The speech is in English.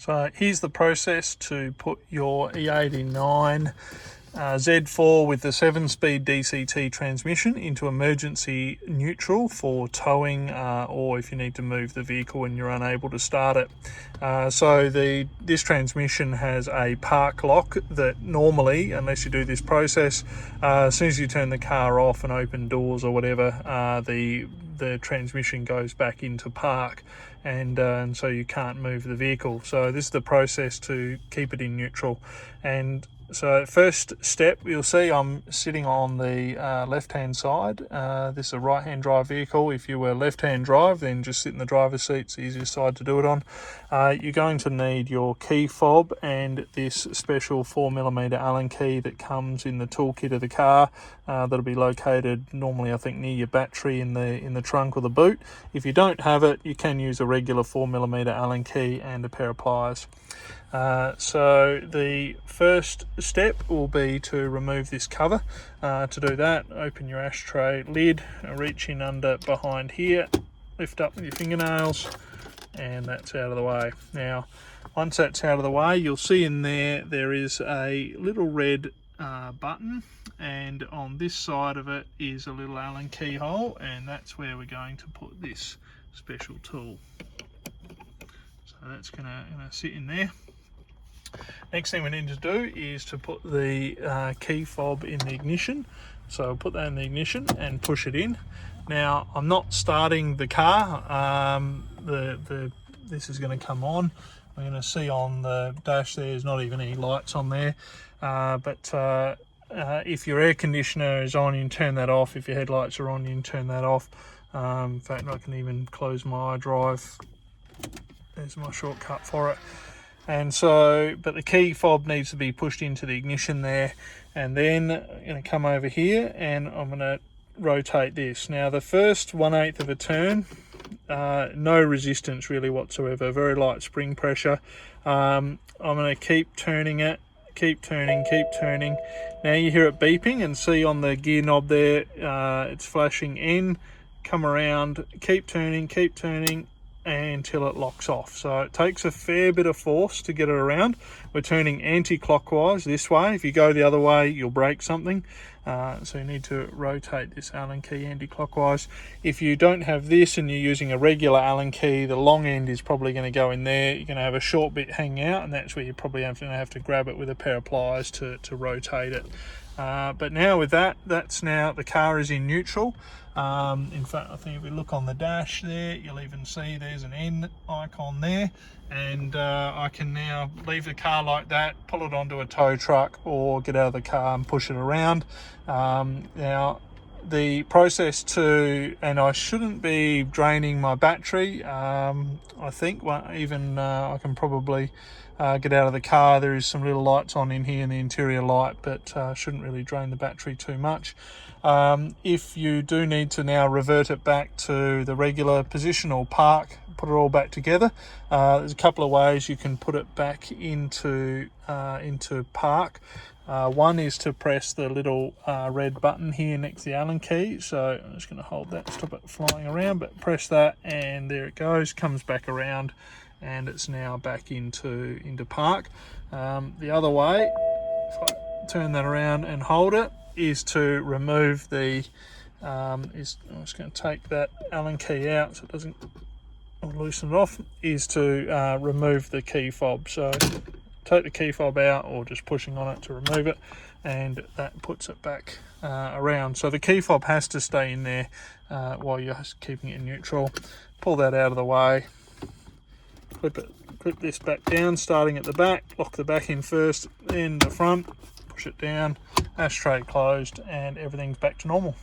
So here's the process to put your E89 Z4 with the 7-speed DCT transmission into emergency neutral for towing, or if you need to move the vehicle and you're unable to start it. So this transmission has a park lock that normally, unless you do this process, as soon as you turn the car off and open doors or whatever, the transmission goes back into park, and so you can't move the vehicle. So this is the process to keep it in neutral. And so first step, you'll see I'm sitting on the left-hand side. This is a right-hand drive vehicle. If you were left-hand drive, then just sit in the driver's seat. It's the easiest side to do it on. You're going to need your key fob and this special 4mm Allen key that comes in the toolkit of the car. That'll be located normally, I think, near your battery in the trunk or the boot. If you don't have it, you can use a regular 4mm Allen key and a pair of pliers. So the first step will be to remove this cover. To do that, open your ashtray lid, reach in under behind here, lift up with your fingernails, and that's out of the way. Now, once that's out of the way, you'll see in there is a little red button, and on this side of it is a little Allen key hole, and that's where we're going to put this special tool. So that's gonna sit in there. Next thing we need to do is to put the key fob in the ignition. So I'll put that in the ignition and push it in. Now, I'm not starting the car. This is going to come on. We're going to see on the dash there's not even any lights on there. But if your air conditioner is on, you can turn that off. If your headlights are on, you can turn that off. In fact, I can even close my iDrive. There's my shortcut for it. And so, but the key fob needs to be pushed into the ignition there, and then I'm going to come over here and I'm going to rotate this. Now, the first 1/8 of a turn, no resistance really whatsoever, very light spring pressure. I'm going to keep turning it, keep turning. Now you hear it beeping, and see on the gear knob there, it's flashing in. Come around, keep turning until it locks off. So it takes a fair bit of force to get it around. We're turning anti-clockwise this way. If you go the other way, you'll break something. So you need to rotate this Allen key anti-clockwise. If you don't have this and you're using a regular Allen key, the long end is probably going to go in there. You're going to have a short bit hanging out, and that's where you're probably going to have to grab it with a pair of pliers to rotate it. But now with that's now the car is in neutral. In fact, I think if we look on the dash there, you'll even see there's an N icon there, and I can now leave the car like that, pull it onto a tow truck, or get out of the car and push it around. Now the process and I shouldn't be draining my battery. I think I can probably get out of the car. There is some little lights on in here in the interior light, but shouldn't really drain the battery too much. If you do need to now revert it back to the regular position or park, put it all back together, there's a couple of ways you can put it back into park. One is to press the little red button here next to the Allen key. So I'm just going to hold that, stop it flying around, but press that, and there it goes, comes back around, and it's now back into park. The other way, if I turn that around and hold it, is to remove the I'm just going to take that Allen key out so it doesn't loosen it off, is to remove the key fob. So take the key fob out, or just pushing on it to remove it, and that puts it back around. So the key fob has to stay in there while you're keeping it in neutral. Pull that out of the way, clip this back down, starting at the back, lock the back in first, then the front, push it down, ashtray closed, and everything's back to normal.